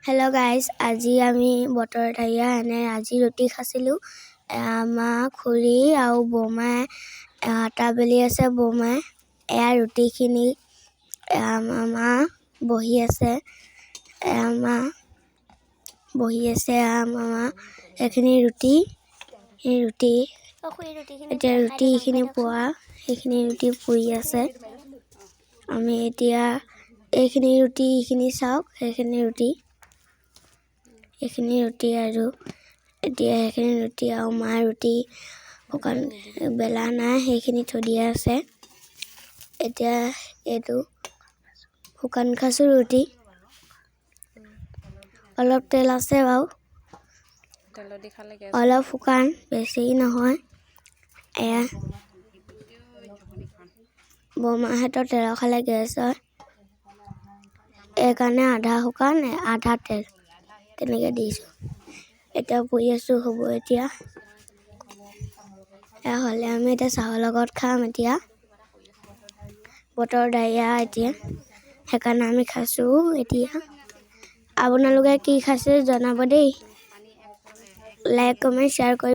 Hello guys, আজি আমি বতৰ ঠাইয়া এনে আজি ৰুটি খাছিলো আমা খুৰী আৰু বমাই আটা বেলি আছে বমাই এয়া ৰুটিখিনি আমা বহি আছে আমা এখিনি ৰুটি এই ৰুটি এতিয়া ৰুটিখিনি পোৱা সেইখিনি ৰুটি পুৰি আছে আমি এতিয়া এইখিনি ৰুটি এইখিনি চাওক সেইখিনি ৰুটি আৰু এতিয়া সেইখিনি ৰুটি আৰু মা ৰুটি শুকান বেলা নাই সেইখিনি থৈ দিয়া আছে এতিয়া এইটো শুকান খাসু ৰুটি অলপ তেল আছে বাও অলপ শুকান বেছি নহয় এয়া বমা হাতৰ তেল খালে গেছ হয় এইকাৰণে আধা শুকান আধা তেল তেনেকৈ দিছোঁ এতিয়া পুৰি আছো হ'ব এতিয়া হ'লে আমি এতিয়া চাহৰ লগত খাম এতিয়া বতৰ ডাইয়া এতিয়া সেইকাৰণে আমি খাইছোঁ এতিয়া আপোনালোকে কি খাইছে জনাব দেই লাইক কমেণ্ট শ্বেয়াৰ কৰি